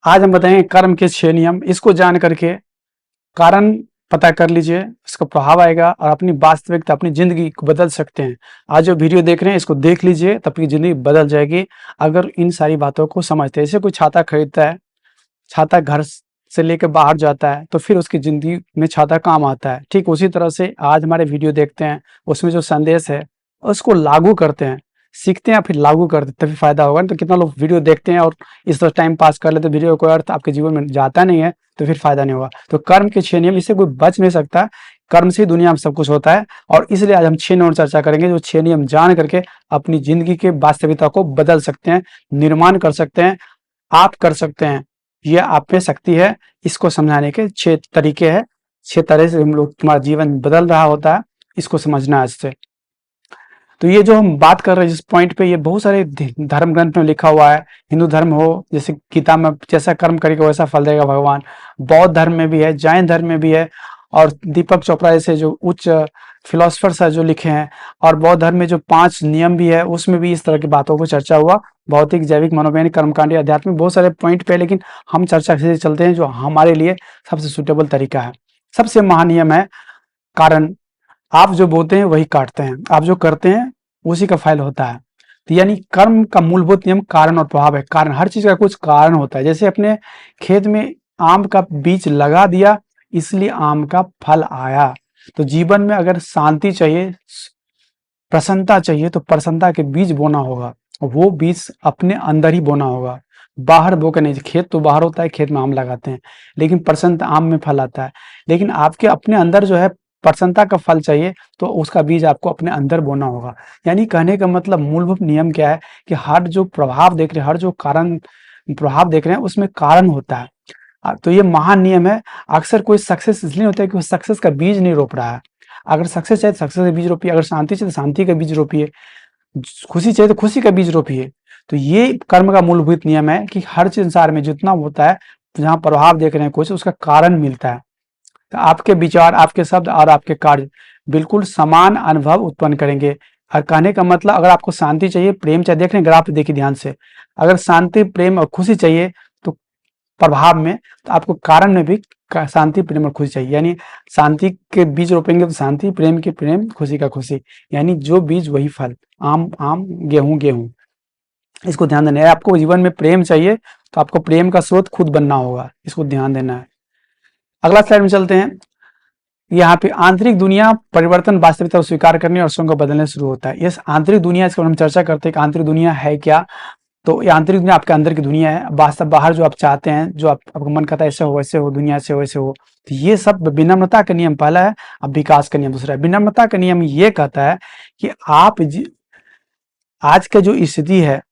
आज हम बताएंगे कर्म के 6 नियम। इसको जान करके कारण पता कर लीजिए, इसका प्रभाव आएगा और अपनी वास्तविकता, अपनी जिंदगी को बदल सकते हैं। आज जो वीडियो देख रहे हैं इसको देख लीजिए, तब की जिंदगी बदल जाएगी अगर इन सारी बातों को समझते हैं। जैसे कोई छाता खरीदता है, छाता घर से लेकर बाहर जाता है तो फिर उसकी जिंदगी में छाता काम आता है। ठीक उसी तरह से आज हमारे वीडियो देखते हैं, उसमें जो संदेश है उसको लागू करते हैं, सीखते हैं फिर लागू करते हैं, तभी फायदा होगा। तो कितना लोग वीडियो देखते हैं और इस तरह टाइम पास कर लेते, वीडियो कोई अर्थ आपके जीवन में जाता नहीं है तो फिर फायदा नहीं होगा। तो कर्म के 6 नियम, इससे कोई बच नहीं सकता। कर्म से ही दुनिया में सब कुछ होता है और इसलिए आज हम 6 नियम चर्चा करेंगे, जो 6 नियम जान करके अपनी जिंदगी के वास्तविकता को बदल सकते हैं, निर्माण कर सकते हैं, आप कर सकते हैं। ये आप में शक्ति है। इसको समझाने के 6 तरीके हैं, 6 तरह से हम लोग तुम्हारा जीवन बदल रहा होता है, इसको समझना है आज से। तो ये जो हम बात कर रहे हैं जिस पॉइंट पे, ये बहुत सारे धर्म ग्रंथ में लिखा हुआ है। हिंदू धर्म हो, जैसे गीता में जैसा कर्म करेगा वैसा फल देगा भगवान। बौद्ध धर्म में भी है, जैन धर्म में भी है, और दीपक चोपड़ा जैसे जो उच्च फिलोसफर्स है जो लिखे हैं। और बौद्ध धर्म में जो 5 नियम भी है उसमें भी इस तरह की बातों को चर्चा हुआ। भौतिक, जैविक, मनोवैज्ञानिक, कर्मकांडी, आध्यात्मिक, बहुत सारे पॉइंट पे, लेकिन हम चर्चा से चलते हैं जो हमारे लिए सबसे सुटेबल तरीका है। सबसे महानियम है कारण। आप जो बोते हैं वही काटते हैं, आप जो करते हैं उसी का फल होता है। तो यानी कर्म का मूलभूत नियम कारण और प्रभाव है। कारण, हर चीज का कुछ कारण होता है। जैसे अपने खेत में आम का बीज लगा दिया इसलिए आम का फल आया। तो जीवन में अगर शांति चाहिए, प्रसन्नता चाहिए, तो प्रसन्नता के बीज बोना होगा। वो बीज अपने अंदर ही बोना होगा, बाहर बो के नहीं। खेत तो बाहर होता है, खेत में आम लगाते हैं, लेकिन प्रसन्नता आम में फल आता है। लेकिन आपके अपने अंदर जो है प्रसन्नता का फल चाहिए, तो उसका बीज आपको अपने अंदर बोना होगा। यानी कहने का मतलब मूलभूत नियम क्या है कि हर जो प्रभाव देख रहे हैं, हर जो कारण प्रभाव देख रहे हैं, उसमें कारण होता है। तो ये महान नियम है। अक्सर कोई सक्सेस इसलिए होता है कि वो सक्सेस का बीज नहीं रोप रहा है। अगर सक्सेस चाहिए तो सक्सेस का बीज रोपिए, अगर शांति चाहिए तो शांति का बीज रोपिए, खुशी चाहिए तो खुशी का बीज रोपिए। तो ये कर्म का मूलभूत नियम है कि हर चीज संसार में जितना होता है, जहाँ प्रभाव देख रहे हैं कुछ, उसका कारण मिलता है। तो आपके विचार, आपके शब्द और आपके कार्य बिल्कुल समान अनुभव उत्पन्न करेंगे। और कहने का मतलब, अगर आपको शांति चाहिए, प्रेम चाहिए, देख रहे हैं ग्राफ देखिए ध्यान से, अगर शांति, प्रेम और खुशी चाहिए तो प्रभाव में, तो आपको कारण में भी शांति, प्रेम और खुशी चाहिए। यानी शांति के बीज रोपेंगे तो शांति, प्रेम के प्रेम, खुशी का खुशी। यानी जो बीज वही फल, आम आम, गेहूं गेहूं। इसको ध्यान देना है। आपको जीवन में प्रेम चाहिए तो आपको प्रेम का स्रोत खुद बनना होगा, इसको ध्यान देना है। अगला स्लाइड में चलते हैं। यहाँ पे आंतरिक दुनिया परिवर्तन, वास्तविकता को स्वीकार करने और स्वयं को बदलने शुरू होता है। यस, आंतरिक दुनिया, इसको हम चर्चा करते हैं कि आंतरिक दुनिया है क्या। तो ये आंतरिक दुनिया आपके अंदर की दुनिया है। वास्तव बाहर जो आप चाहते हैं, जो आपको मन करता है ऐसे हो वैसे हो, दुनिया से वैसे हो, तो ये सब विनम्रता का नियम पहला है। अब विकास का नियम दूसरा है। विनम्रता का नियम ये कहता है कि आप आज का जो स्थिति है,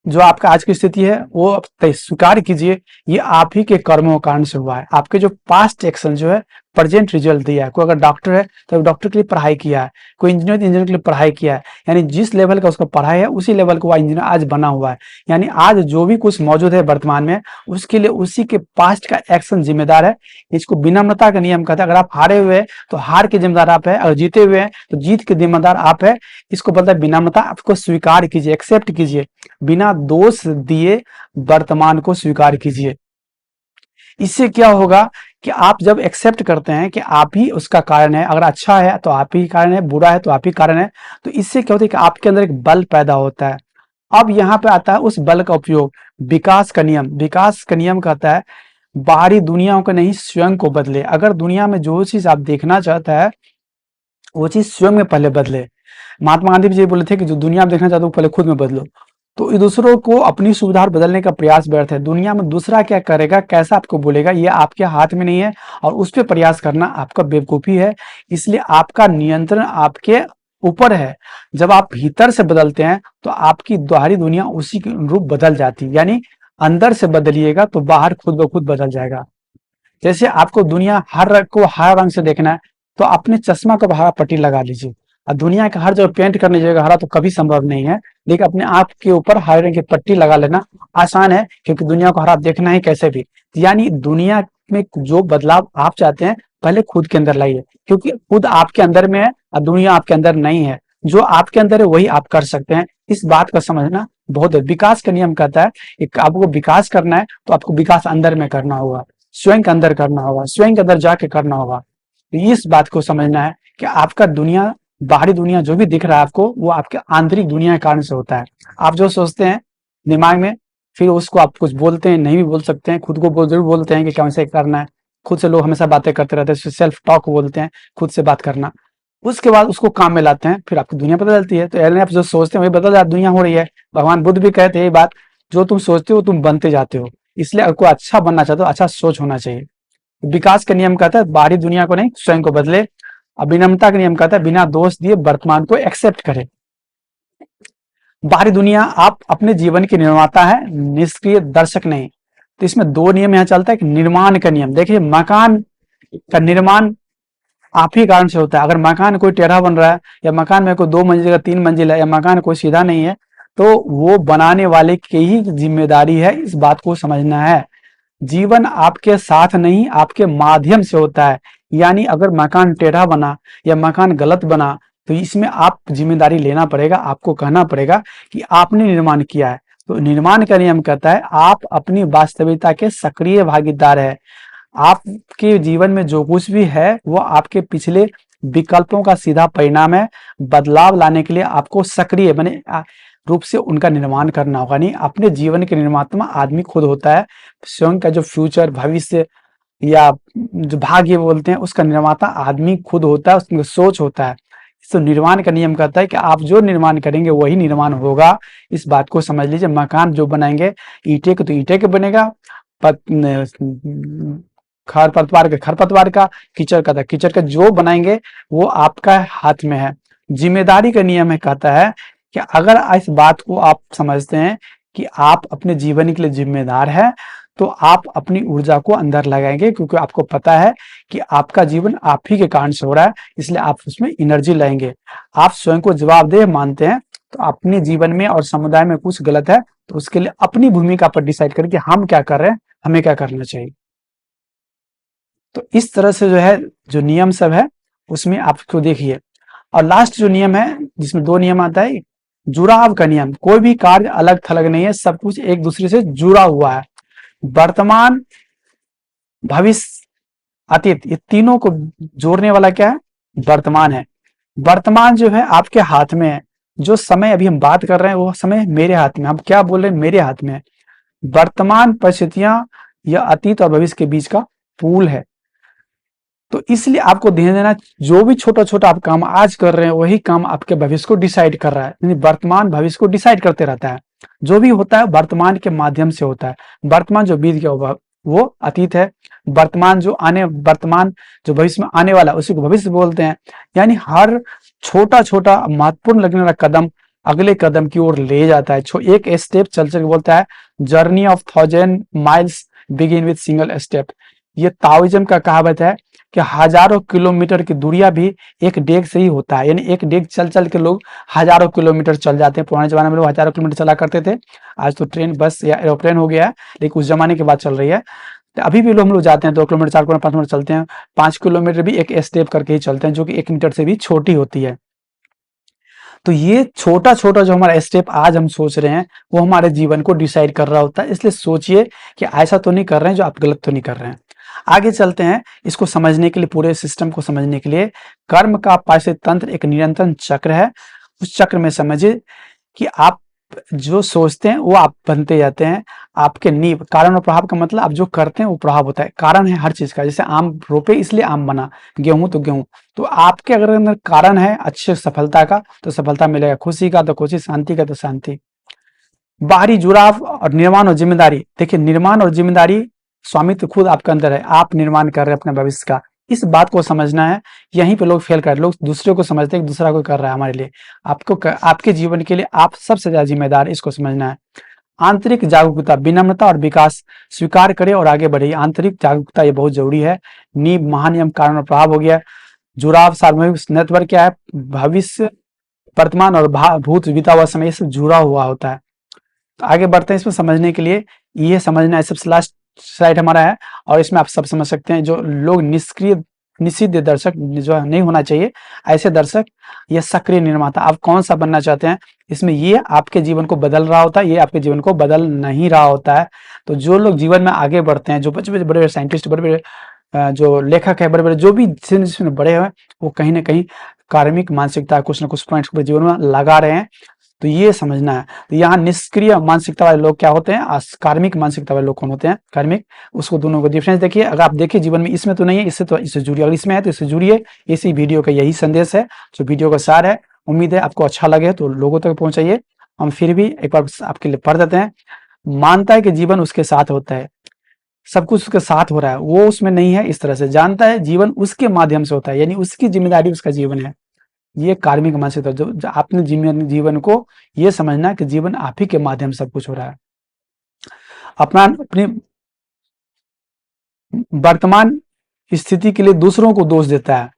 जो आपका आज की स्थिति है, वो आप स्वीकार कीजिए, ये आप ही के कर्मों के कारण से हुआ है। आपके जो पास्ट एक्शन जो है प्रेजेंट रिजल्ट दिया है। कोई अगर डॉक्टर है तो डॉक्टर के लिए पढ़ाई किया है, कोई इंजीनियर तो इंजीनियर के लिए पढ़ाई किया है। यानी जिस लेवल का उसका पढ़ाई है उसी लेवल का वह इंजीनियर आज बना हुआ है। यानी आज जो भी कुछ मौजूद है वर्तमान में, उसके लिए उसी के पास्ट का एक्शन जिम्मेदार है। इसको विनम्रता का नियम कहता है। अगर आप हारे हुए हैं तो हार के जिम्मेदार आप है, अगर जीते हुए हैं तो जीत के जिम्मेदार आप है। इसको बोलता है विनम्रता। आपको स्वीकार कीजिए, एक्सेप्ट कीजिए, बिना दोष दिए वर्तमान को स्वीकार कीजिए। इससे क्या होगा कि आप जब एक्सेप्ट करते हैं कि आप ही उसका कारण है, अगर अच्छा है तो आप ही कारण है, बुरा है तो आप ही कारण है, तो इससे क्या होता है कि आपके अंदर एक बल पैदा होता है। अब यहाँ पे आता है उस बल का उपयोग, विकास का नियम। विकास का नियम कहता है बाहरी दुनिया को नहीं, स्वयं को बदले। अगर दुनिया में जो चीज आप देखना चाहता है वो चीज स्वयं में पहले बदले। महात्मा गांधी जी बोले थे कि जो दुनिया में देखना चाहते हो पहले खुद में बदलो। तो दूसरों को अपनी सुविधा बदलने का प्रयास व्यर्थ है। दुनिया में दूसरा क्या करेगा, कैसा आपको बोलेगा, ये आपके हाथ में नहीं है, और उस पर प्रयास करना आपका बेवकूफी है। इसलिए आपका नियंत्रण आपके ऊपर है। जब आप भीतर से बदलते हैं तो आपकी बाहरी दुनिया उसी के अनुरूप बदल जाती है। यानी अंदर से बदलिएगा तो बाहर खुद ब खुद बदल जाएगा। जैसे आपको दुनिया हर रंग को हरा रंग से देखना है तो अपने चश्मा को हरा पट्टी लगा लीजिए। और दुनिया का हर जगह पेंट करने जगह हरा तो कभी संभव नहीं है, लेकिन अपने आप के ऊपर हरे रंग की पट्टी लगा लेना आसान है, क्योंकि दुनिया को हरा देखना है कैसे भी। यानी दुनिया में जो बदलाव आप चाहते हैं पहले खुद के अंदर लाइए, क्योंकि खुद आपके अंदर में है और दुनिया आपके अंदर नहीं है। जो आपके अंदर है वही आप कर सकते हैं। इस बात को समझना बहुत है। विकास का नियम कहता है कि आपको विकास करना है तो आपको विकास अंदर में करना होगा, स्वयं के अंदर करना होगा, स्वयं के अंदर जाके करना होगा। तो इस बात को समझना है कि आपका दुनिया, बाहरी दुनिया जो भी दिख रहा है आपको, वो आपके आंतरिक दुनिया के कारण से होता है। आप जो सोचते हैं दिमाग में, फिर उसको आप कुछ बोलते हैं, नहीं भी बोल सकते हैं, खुद को जरूर बोलते हैं कि कैसे करना है। खुद से लोग हमेशा बातें करते रहते हैं, सेल्फ टॉक बोलते हैं, खुद से बात करना। उसके बाद उसको काम में लाते हैं, फिर आपकी दुनिया बदलती है। तो आप जो सोचते हैं वही बदल जाती, दुनिया हो रही है। भगवान बुद्ध भी कहते हैं ये बात, जो तुम सोचते हो तुम बनते जाते हो। इसलिए अगर कोई अच्छा बनना चाहते हो, अच्छा सोच होना चाहिए। विकास का नियम कहता है बाहरी दुनिया को नहीं, स्वयं को बदले। अभिनवता का नियम कहता है बिना दोष दिए वर्तमान को एक्सेप्ट करे। बाहरी दुनिया, आप अपने जीवन के निर्माता है, निष्क्रिय दर्शक नहीं। तो इसमें दो नियम यहाँ चलता है कि निर्माण का नियम। देखिए मकान का निर्माण आप ही कारण से होता है। अगर मकान कोई टेढ़ा बन रहा है, या मकान में कोई 2 मंजिल का 3 मंजिल है, या मकान कोई सीधा नहीं है, तो वो बनाने वाले की ही जिम्मेदारी है। इस बात को समझना है। जीवन आपके साथ नहीं, आपके माध्यम से होता है। यानी अगर मकान टेढ़ा बना या मकान गलत बना, तो इसमें आप जिम्मेदारी लेना पड़ेगा, आपको कहना पड़ेगा कि आपने निर्माण किया है। तो निर्माण का नियम कहता है आप अपनी वास्तविकता के सक्रिय भागीदार है। आपके जीवन में जो कुछ भी है वो आपके पिछले विकल्पों का सीधा परिणाम है। बदलाव लाने के लिए आपको सक्रिय बने रूप से उनका निर्माण करना होगा। नहीं, अपने जीवन के निर्माता आदमी खुद होता है। स्वयं का जो फ्यूचर, भविष्य या जो भाग्य बोलते हैं, उसका निर्माता आदमी खुद होता है, उसकी सोच होता है। तो निर्माण का नियम कहता है कि आप जो निर्माण करेंगे वही निर्माण होगा। इस बात को समझ लीजिए। मकान जो बनाएंगे, ईंटे के तो ईंटे के बनेगा, खरपतवार का खरपतवार का, कीचड़ का था कीचड़ का। जो बनाएंगे वो आपका हाथ में है। जिम्मेदारी का नियम है कहता है कि अगर इस बात को आप समझते हैं कि आप अपने जीवन के लिए जिम्मेदार है, तो आप अपनी ऊर्जा को अंदर लगाएंगे, क्योंकि आपको पता है कि आपका जीवन आप ही के कारण से हो रहा है, इसलिए आप उसमें एनर्जी लाएंगे। आप स्वयं को जवाबदेह मानते हैं, तो अपने जीवन में और समुदाय में कुछ गलत है तो उसके लिए अपनी भूमिका पर डिसाइड करें कि हम क्या कर रहे हैं, हमें क्या करना चाहिए। तो इस तरह से जो है, जो नियम सब है उसमें आपको देखिए। और लास्ट जो नियम है, जिसमें 2 नियम आता है, जुड़ाव का नियम। कोई भी कार्य अलग थलग नहीं है, सब कुछ एक दूसरे से जुड़ा हुआ है। वर्तमान, भविष्य, अतीत, ये तीनों को जोड़ने वाला क्या है, वर्तमान है। वर्तमान जो है आपके हाथ में है। जो समय अभी हम बात कर रहे हैं वो समय मेरे हाथ में, हम क्या बोल रहे हैं मेरे हाथ में है। वर्तमान परिस्थितियां या अतीत और भविष्य के बीच का पुल है। तो इसलिए आपको ध्यान देना, जो भी छोटा छोटा आप काम आज कर रहे हैं वही काम आपके भविष्य को डिसाइड कर रहा है। यानी वर्तमान भविष्य को डिसाइड करते रहता है। जो भी होता है वर्तमान के माध्यम से होता है। वर्तमान जो बीत गया वो अतीत है। वर्तमान जो भविष्य में आने वाला उसी को भविष्य बोलते हैं। यानी हर छोटा छोटा महत्वपूर्ण लगने वाला कदम अगले कदम की ओर ले जाता है। एक स्टेप चल चल के बोलता है, journey of 1000 miles begin with single step. ये ताओइज्म का कहावत है कि हजारों किलोमीटर की दूरियां भी एक डेग से ही होता है। यानी एक डेग चल चल के लोग हजारों किलोमीटर चल जाते हैं। पुराने जमाने में लोग हजारों किलोमीटर चला करते थे। आज तो ट्रेन, बस या एरोप्लेन हो गया है, लेकिन उस जमाने की बात चल रही है। तो अभी भी हम लोग जाते हैं 2 किलोमीटर, 4 किलोमीटर, 5 किलोमीटर चलते हैं। 5 किलोमीटर भी एक स्टेप करके ही चलते हैं, जो कि 1 मीटर से भी छोटी होती है। तो ये छोटा छोटा जो हमारा स्टेप आज हम सोच रहे हैं वो हमारे जीवन को डिसाइड कर रहा होता है। इसलिए सोचिए कि ऐसा तो नहीं कर रहे हैं जो आप गलत तो नहीं कर रहे हैं। आगे चलते हैं। इसको समझने के लिए, पूरे सिस्टम को समझने के लिए, कर्म का पारिस्थितिक तंत्र एक निरंतर चक्र है। उस चक्र में समझिए कि आप जो सोचते हैं वो आप बनते जाते हैं। आपके नींव, कारण और प्रभाव का मतलब आप जो करते हैं वो प्रभाव होता है। कारण है हर चीज का। जैसे आम रोपे इसलिए आम बना, गेहूं तो गेहूं। तो आपके अगर अंदर कारण है अच्छे सफलता का तो सफलता मिलेगा, खुशी का तो खुशी, शांति का तो शांति। बाहरी जुड़ाव और निर्माण और जिम्मेदारी। देखिए निर्माण और जिम्मेदारी, स्वामित्व खुद आपके अंदर है। आप निर्माण कर रहे हैं अपने भविष्य का। इस बात को समझना है। यहीं पे लोग फेल कर रहे हैं। लोग दूसरे को समझते हैं कि दूसरा कोई कर रहा है हमारे लिए। आपके जीवन के लिए आप सबसे ज्यादा जिम्मेदार, इसको समझना है। आंतरिक जागरूकता, विनम्रता और विकास स्वीकार करें और आगे बढ़े। आंतरिक जागरूकता ये बहुत जरूरी है। नींव, महानियम, कारण और प्रभाव हो गया। जुड़ाव, सार्वभौमिक नेटवर्क क्या है, भविष्य, वर्तमान और भूत, बीता हुआ समय से जुड़ा हुआ होता है। तो आगे बढ़ते हैं इसमें समझने के लिए। ये समझना है, सबसे लास्ट स्लाइड हमारा है और इसमें आप सब समझ सकते हैं। जो लोग निष्क्रिय निषिद्ध दर्शक जो नहीं होना चाहिए। ऐसे दर्शक ये सक्रिय निर्माता। आप कौन सा बनना चाहते हैं, इसमें ये आपके जीवन को बदल रहा होता है, ये आपके जीवन को बदल नहीं रहा होता है। तो जो लोग जीवन में आगे बढ़ते हैं, जो बड़े बड़े साइंटिस्ट, बड़े बड़े जो लेखक है, बड़े बड़े जो भी जिसमें बड़े हैं, वो कहीं ना कहीं कार्मिक मानसिकता कुछ ना कुछ पॉइंट्स को जीवन में लगा रहे हैं। तो ये समझना है। तो यहाँ निष्क्रिय मानसिकता वाले लोग क्या होते हैं, कार्मिक मानसिकता वाले लोग कौन होते हैं, कार्मिक। उसको दोनों को डिफरेंस देखिए। अगर आप देखिए जीवन में इसमें तो नहीं है, इससे तो इससे जुड़िए, अगर इसमें है तो इससे जुड़िए। इसी वीडियो का यही संदेश है, जो वीडियो का सार है। उम्मीद है आपको अच्छा लगे तो लोगों तक पहुंचाइए। हम फिर भी एक बार आपके लिए पढ़ देते हैं। मानता है कि जीवन उसके साथ होता है, सब कुछ उसके साथ हो रहा है, वो उसमें नहीं है। इस तरह से जानता है जीवन उसके माध्यम से होता है, यानी उसकी जिम्मेदारी उसका जीवन है। ये कार्मिक मानसिकता। जो आपने जीवन को ये समझना कि जीवन आप ही के माध्यम से सब कुछ हो रहा है। अपनी वर्तमान स्थिति के लिए दूसरों को दोष देता है,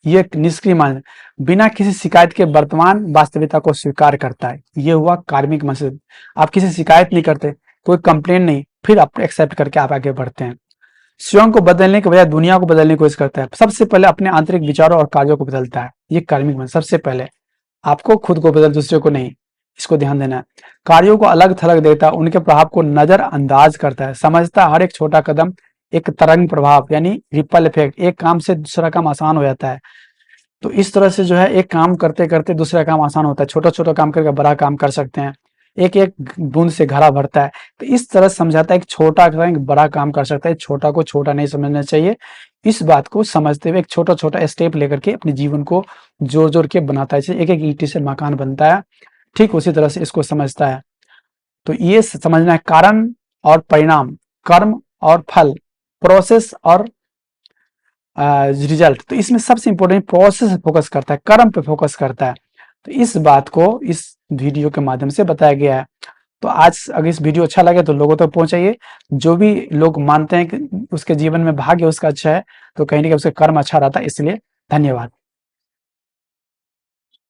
ये निष्क्रिय मान। बिना किसी शिकायत के वर्तमान वास्तविकता को स्वीकार करता है, ये हुआ कार्मिक मानसिकता। आप किसी शिकायत नहीं करते, कोई कंप्लेन नहीं, फिर आप एक्सेप्ट करके आप आगे बढ़ते हैं। स्वयं को बदलने के बजाय दुनिया को बदलने की कोशिश करता है। सबसे पहले अपने आंतरिक विचारों और कार्यों को बदलता है, ये कार्मिक मन। सबसे पहले आपको खुद को बदल, दूसरे को नहीं, इसको ध्यान देना है। कार्यों को अलग थलग देता है, उनके प्रभाव को नजरअंदाज करता है, समझता हर एक छोटा कदम एक तरंग प्रभाव यानी रिपल इफेक्ट, एक काम से दूसरा काम आसान हो जाता है। तो इस तरह से जो है एक काम करते करते दूसरा काम आसान होता है, छोटा छोटा काम करके बड़ा काम कर सकते हैं, एक एक बूंद से घड़ा भरता है। तो इस तरह समझाता है कि छोटा काम बड़ा काम कर सकता है, छोटा को छोटा नहीं समझना चाहिए। इस बात को समझते हुए एक छोटा छोटा स्टेप लेकर के अपने जीवन को जोड़ जोड़ के बनाता है, एक एक ईंट से मकान बनता है, ठीक उसी तरह से इसको समझता है। तो ये समझना है कारण और परिणाम, कर्म और फल, प्रोसेस और रिजल्ट। तो इसमें सबसे इंपॉर्टेंट प्रोसेस पे फोकस करता है, कर्म पे फोकस करता है। तो इस बात को इस वीडियो के माध्यम से बताया गया है। तो आज अगर इस वीडियो अच्छा लगे तो लोगों तक पहुंचाइए। जो भी लोग मानते हैं कि उसके जीवन में भाग्य उसका अच्छा है, तो कहीं ना कहीं उसका कर्म अच्छा रहता है। इसलिए धन्यवाद।